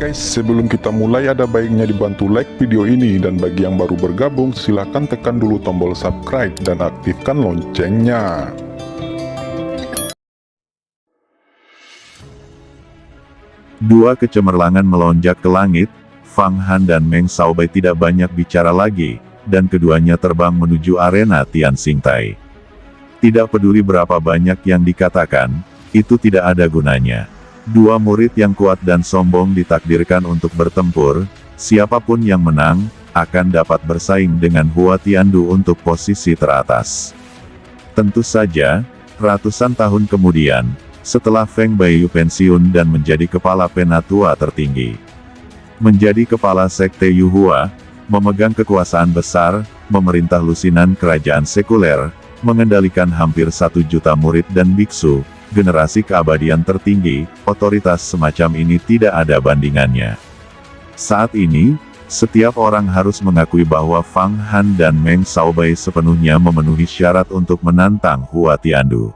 guys, sebelum kita mulai ada baiknya dibantu like video ini, dan bagi yang baru bergabung silahkan tekan dulu tombol subscribe dan aktifkan loncengnya. Dua kecemerlangan melonjak ke langit, Fang Han dan Meng Xiaobai tidak banyak bicara lagi, dan keduanya terbang menuju arena Tian Xingtai. Tidak peduli berapa banyak yang dikatakan, itu tidak ada gunanya. Dua murid yang kuat dan sombong ditakdirkan untuk bertempur, siapapun yang menang, akan dapat bersaing dengan Hua Tiandu untuk posisi teratas. Tentu saja, ratusan tahun kemudian, setelah Feng Baiyu pensiun dan menjadi kepala penatua tertinggi. Menjadi kepala sekte Yuhua, memegang kekuasaan besar, memerintah lusinan kerajaan sekuler, mengendalikan hampir 1 juta murid dan biksu, generasi keabadian tertinggi, otoritas semacam ini tidak ada bandingannya. Saat ini, setiap orang harus mengakui bahwa Fang Han dan Meng Xiaobai sepenuhnya memenuhi syarat untuk menantang Hua Tiandu.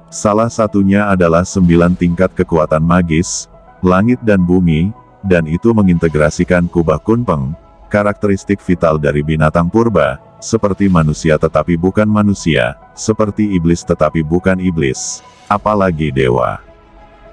Salah satunya adalah 9 tingkat kekuatan magis, langit dan bumi, dan itu mengintegrasikan kubah kunpeng, karakteristik vital dari binatang purba, seperti manusia tetapi bukan manusia, seperti iblis tetapi bukan iblis, apalagi dewa.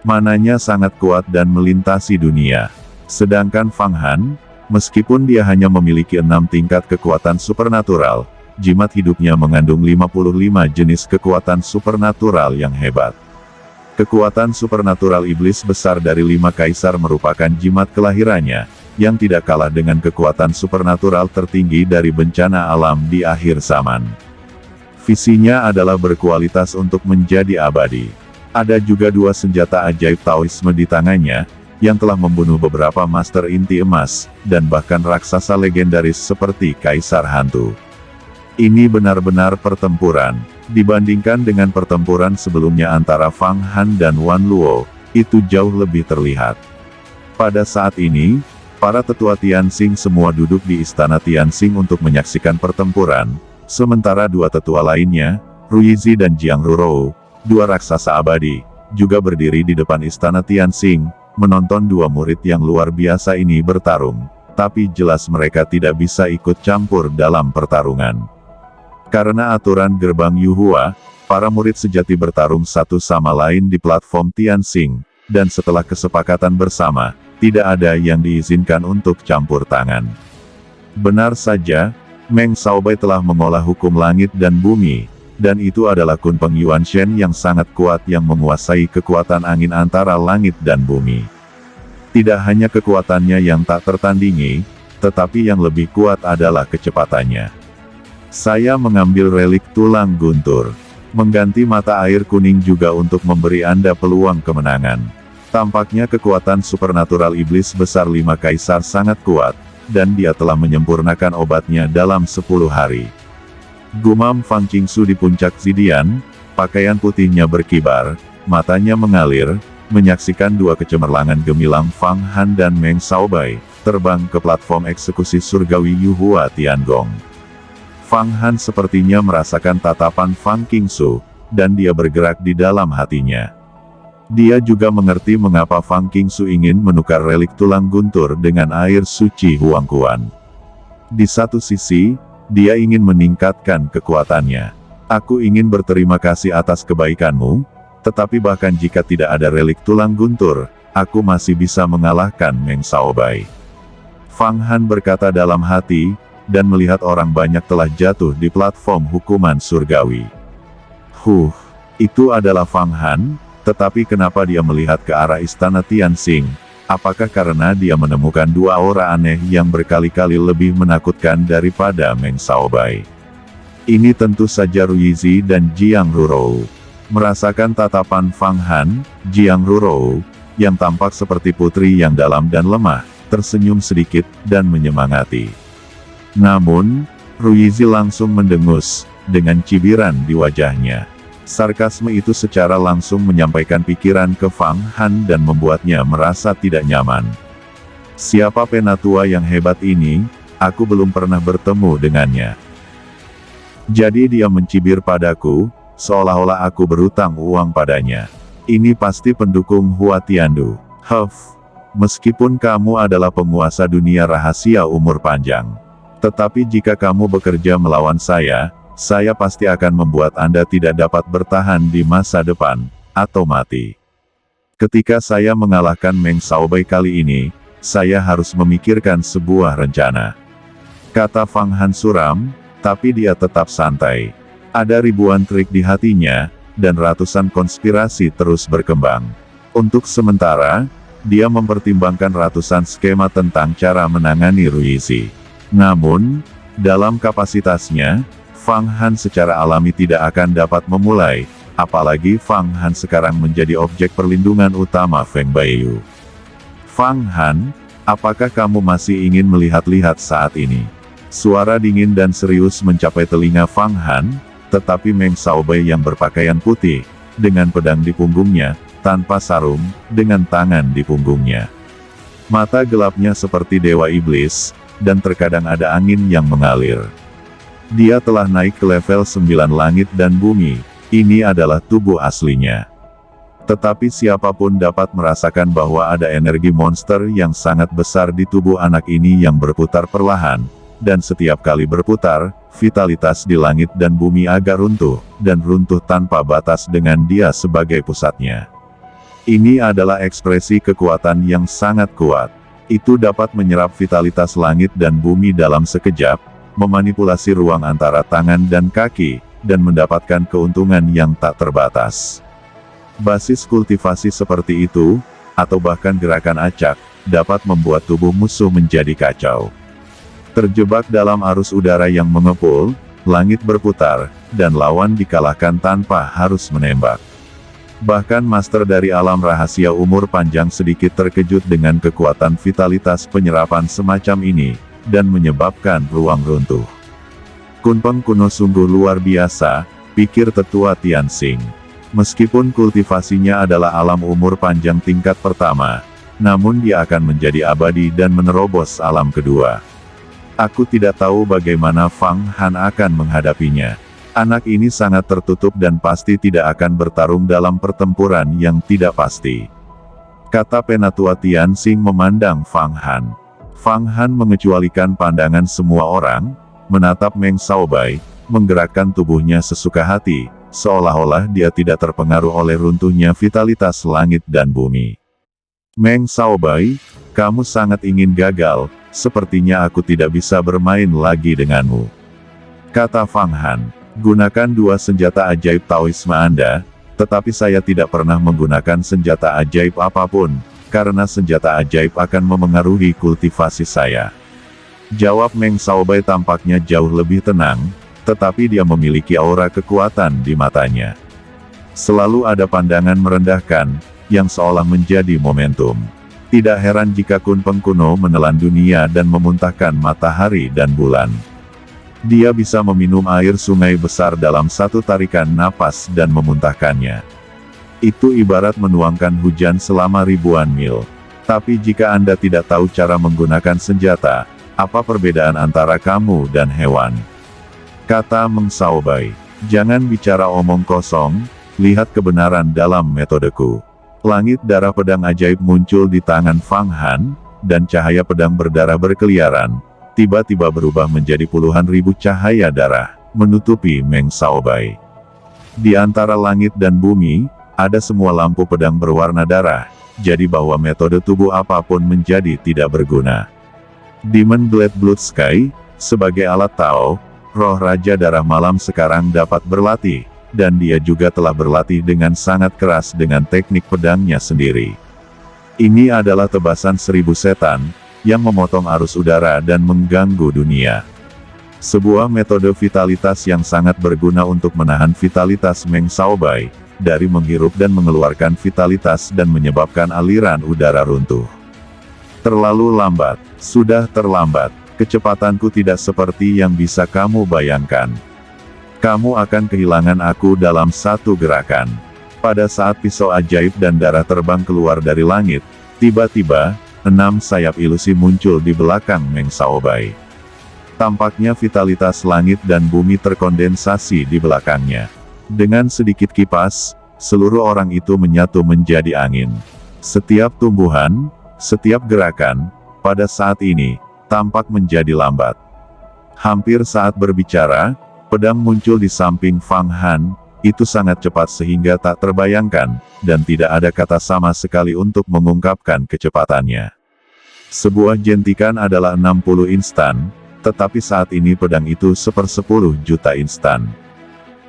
Mananya sangat kuat dan melintasi dunia. Sedangkan Fang Han, meskipun dia hanya memiliki 6 tingkat kekuatan supernatural, jimat hidupnya mengandung 55 jenis kekuatan supernatural yang hebat. Kekuatan supernatural iblis besar dari 5 kaisar merupakan jimat kelahirannya, yang tidak kalah dengan kekuatan supernatural tertinggi dari bencana alam di akhir zaman. Visinya adalah berkualitas untuk menjadi abadi. Ada juga 2 senjata ajaib Taoisme di tangannya, yang telah membunuh beberapa master inti emas, dan bahkan raksasa legendaris seperti Kaisar Hantu. Ini benar-benar pertempuran. Dibandingkan dengan pertempuran sebelumnya antara Fang Han dan Wan Luo, itu jauh lebih terlihat. Pada saat ini, para tetua Tianxing semua duduk di istana Tianxing untuk menyaksikan pertempuran, sementara 2 tetua lainnya, Ruyizi dan Jiang Rurou, 2 raksasa abadi, juga berdiri di depan istana Tianxing, menonton 2 murid yang luar biasa ini bertarung, tapi jelas mereka tidak bisa ikut campur dalam pertarungan. Karena aturan gerbang Yuhua, para murid sejati bertarung satu sama lain di platform Tianxing, dan setelah kesepakatan bersama, tidak ada yang diizinkan untuk campur tangan. Benar saja, Meng Xiaobai telah mengolah hukum langit dan bumi, dan itu adalah Kunpeng Yuanshen yang sangat kuat yang menguasai kekuatan angin antara langit dan bumi. Tidak hanya kekuatannya yang tak tertandingi, tetapi yang lebih kuat adalah kecepatannya. Saya mengambil relik tulang guntur, mengganti mata air kuning juga untuk memberi Anda peluang kemenangan. Tampaknya kekuatan supernatural iblis besar 5 kaisar sangat kuat, dan dia telah menyempurnakan obatnya dalam 10 hari. Gumam Fang Qingsu di puncak Zidian, pakaian putihnya berkibar, matanya mengalir, menyaksikan 2 kecemerlangan gemilang Fang Han dan Meng Xiaobai, terbang ke platform eksekusi surgawi Yuhua Tiangong. Fang Han sepertinya merasakan tatapan Fang Qingsu, dan dia bergerak di dalam hatinya. Dia juga mengerti mengapa Fang Qingsu ingin menukar relik tulang guntur dengan air suci Huangquan. Di satu sisi, dia ingin meningkatkan kekuatannya. Aku ingin berterima kasih atas kebaikanmu, tetapi bahkan jika tidak ada relik tulang guntur, aku masih bisa mengalahkan Meng Xiaobai. Fang Han berkata dalam hati, dan melihat orang banyak telah jatuh di platform hukuman surgawi. Itu adalah Fang Han, tetapi kenapa dia melihat ke arah istana Tianxing? Apakah karena dia menemukan 2 aura aneh yang berkali-kali lebih menakutkan daripada Meng Xiaobai? Ini tentu saja Ruyizi dan Jiang Rurou. Merasakan tatapan Fang Han, Jiang Rurou, yang tampak seperti putri yang dalam dan lemah, tersenyum sedikit, dan menyemangati. Namun, Ruyizi langsung mendengus, dengan cibiran di wajahnya. Sarkasme itu secara langsung menyampaikan pikiran ke Fang Han dan membuatnya merasa tidak nyaman. Siapa penatua yang hebat ini? Aku belum pernah bertemu dengannya. Jadi dia mencibir padaku, seolah-olah aku berutang uang padanya. Ini pasti pendukung Hua Tiandu. Meskipun kamu adalah penguasa dunia rahasia umur panjang. Tetapi jika kamu bekerja melawan saya pasti akan membuat Anda tidak dapat bertahan di masa depan, atau mati. Ketika saya mengalahkan Meng Xiaobai kali ini, saya harus memikirkan sebuah rencana. Kata Fang Han suram, tapi dia tetap santai. Ada ribuan trik di hatinya, dan ratusan konspirasi terus berkembang. Untuk sementara, dia mempertimbangkan ratusan skema tentang cara menangani Ruizi. Namun, dalam kapasitasnya, Fang Han secara alami tidak akan dapat memulai, apalagi Fang Han sekarang menjadi objek perlindungan utama Feng Baiyu. Fang Han, apakah kamu masih ingin melihat-lihat saat ini? Suara dingin dan serius mencapai telinga Fang Han, tetapi Meng Xiaobai yang berpakaian putih, dengan pedang di punggungnya, tanpa sarung, dengan tangan di punggungnya. Mata gelapnya seperti dewa iblis, dan terkadang ada angin yang mengalir. Dia telah naik ke level 9 langit dan bumi, ini adalah tubuh aslinya. Tetapi siapapun dapat merasakan bahwa ada energi monster yang sangat besar di tubuh anak ini yang berputar perlahan, dan setiap kali berputar, vitalitas di langit dan bumi agak runtuh, dan runtuh tanpa batas dengan dia sebagai pusatnya. Ini adalah ekspresi kekuatan yang sangat kuat. Itu dapat menyerap vitalitas langit dan bumi dalam sekejap, memanipulasi ruang antara tangan dan kaki, dan mendapatkan keuntungan yang tak terbatas. Basis kultivasi seperti itu, atau bahkan gerakan acak, dapat membuat tubuh musuh menjadi kacau. Terjebak dalam arus udara yang mengepul, langit berputar, dan lawan dikalahkan tanpa harus menembak. Bahkan master dari alam rahasia umur panjang sedikit terkejut dengan kekuatan vitalitas penyerapan semacam ini, dan menyebabkan ruang runtuh. Kunpeng kuno sungguh luar biasa, pikir tetua Tianxing. Meskipun kultivasinya adalah alam umur panjang tingkat pertama, namun dia akan menjadi abadi dan menerobos alam kedua. Aku tidak tahu bagaimana Fang Han akan menghadapinya. Anak ini sangat tertutup dan pasti tidak akan bertarung dalam pertempuran yang tidak pasti. Kata Penatua Tianxing memandang Fang Han. Fang Han mengecualikan pandangan semua orang, menatap Meng Xiaobai, menggerakkan tubuhnya sesuka hati, seolah-olah dia tidak terpengaruh oleh runtuhnya vitalitas langit dan bumi. Meng Xiaobai, kamu sangat ingin gagal, sepertinya aku tidak bisa bermain lagi denganmu. Kata Fang Han, gunakan dua senjata ajaib Taoisme Anda, tetapi saya tidak pernah menggunakan senjata ajaib apapun, karena senjata ajaib akan memengaruhi kultivasi saya. Jawab Meng Xiaobai tampaknya jauh lebih tenang, tetapi dia memiliki aura kekuatan di matanya. Selalu ada pandangan merendahkan, yang seolah menjadi momentum. Tidak heran jika Kunpeng kuno menelan dunia dan memuntahkan matahari dan bulan. Dia bisa meminum air sungai besar dalam satu tarikan napas dan memuntahkannya. Itu ibarat menuangkan hujan selama ribuan mil. Tapi jika Anda tidak tahu cara menggunakan senjata, apa perbedaan antara kamu dan hewan? Kata Meng Xiaobai, jangan bicara omong kosong, lihat kebenaran dalam metodeku. Langit darah pedang ajaib muncul di tangan Fang Han, dan cahaya pedang berdarah berkeliaran, tiba-tiba berubah menjadi puluhan ribu cahaya darah, menutupi Meng Xiaobai. Di antara langit dan bumi, ada semua lampu pedang berwarna darah, jadi bahwa metode tubuh apapun menjadi tidak berguna. Demon Blade Blood Sky, sebagai alat Tao, roh Raja Darah Malam sekarang dapat berlatih, dan dia juga telah berlatih dengan sangat keras dengan teknik pedangnya sendiri. Ini adalah tebasan 1000 setan, yang memotong arus udara dan mengganggu dunia. Sebuah metode vitalitas yang sangat berguna untuk menahan vitalitas Meng Xiaobai, dari menghirup dan mengeluarkan vitalitas dan menyebabkan aliran udara runtuh. Terlalu lambat, sudah terlambat, kecepatanku tidak seperti yang bisa kamu bayangkan. Kamu akan kehilangan aku dalam satu gerakan. Pada saat pisau ajaib dan darah terbang keluar dari langit, tiba-tiba, 6 sayap ilusi muncul di belakang Meng Xiaobai. Tampaknya vitalitas langit dan bumi terkondensasi di belakangnya. Dengan sedikit kipas, seluruh orang itu menyatu menjadi angin. Setiap tumbuhan, Setiap gerakan, pada saat ini, tampak menjadi lambat. Hampir saat berbicara, pedang muncul di samping Fang Han, itu sangat cepat sehingga tak terbayangkan, dan tidak ada kata sama sekali untuk mengungkapkan kecepatannya. Sebuah jentikan adalah 60 instan, tetapi saat ini pedang itu 1/10 juta instan.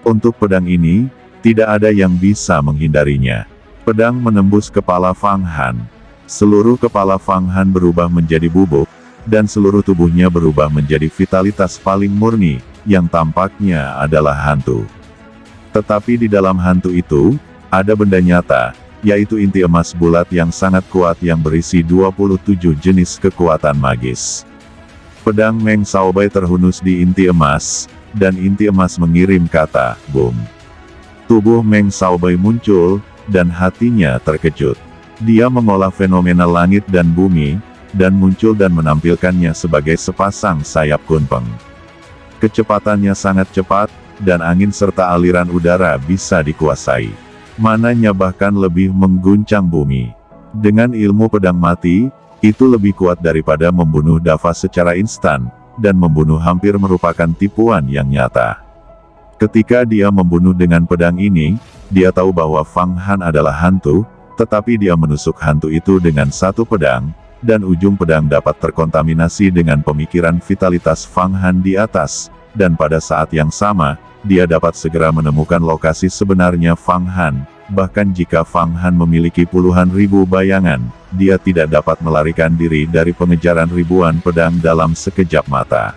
Untuk pedang ini, tidak ada yang bisa menghindarinya. Pedang menembus kepala Fang Han. Seluruh kepala Fang Han berubah menjadi bubuk, dan seluruh tubuhnya berubah menjadi vitalitas paling murni, yang tampaknya adalah hantu. Tetapi di dalam hantu itu, ada benda nyata, yaitu inti emas bulat yang sangat kuat yang berisi 27 jenis kekuatan magis. Pedang Meng Shaobai terhunus di inti emas, dan inti emas mengirim kata, "Boom." Tubuh Meng Shaobai muncul, dan hatinya terkejut. Dia mengolah fenomena langit dan bumi, dan muncul dan menampilkannya sebagai sepasang sayap kunpeng. Kecepatannya sangat cepat, dan angin serta aliran udara bisa dikuasai. Mananya bahkan lebih mengguncang bumi. Dengan ilmu pedang mati, itu lebih kuat daripada membunuh Dava secara instan, dan membunuh hampir merupakan tipuan yang nyata. Ketika dia membunuh dengan pedang ini, dia tahu bahwa Fang Han adalah hantu, tetapi dia menusuk hantu itu dengan satu pedang, dan ujung pedang dapat terkontaminasi dengan pemikiran vitalitas Fang Han di atas, dan pada saat yang sama, dia dapat segera menemukan lokasi sebenarnya Fang Han. Bahkan jika Fang Han memiliki puluhan ribu bayangan, dia tidak dapat melarikan diri dari pengejaran ribuan pedang dalam sekejap mata.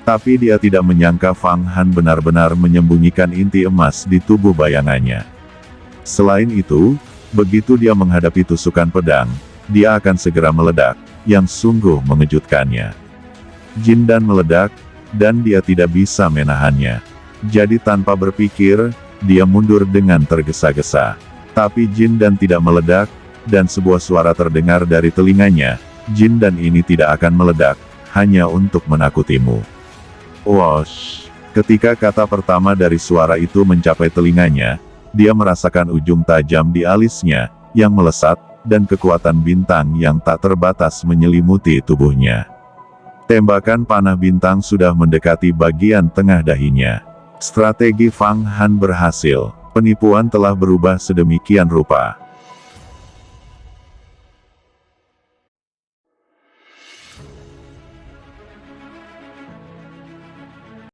Tapi dia tidak menyangka Fang Han benar-benar menyembunyikan inti emas di tubuh bayangannya. Selain itu, begitu dia menghadapi tusukan pedang, dia akan segera meledak, yang sungguh mengejutkannya. Jin Dan meledak, dan dia tidak bisa menahannya. Jadi tanpa berpikir, dia mundur dengan tergesa-gesa. Tapi Jin Dan tidak meledak, dan sebuah suara terdengar dari telinganya, "Jin Dan ini tidak akan meledak, hanya untuk menakutimu." Wosh! Ketika kata pertama dari suara itu mencapai telinganya, dia merasakan ujung tajam di alisnya, yang melesat, dan kekuatan bintang yang tak terbatas menyelimuti tubuhnya. Tembakan panah bintang sudah mendekati bagian tengah dahinya. Strategi Fang Han berhasil. Penipuan telah berubah sedemikian rupa.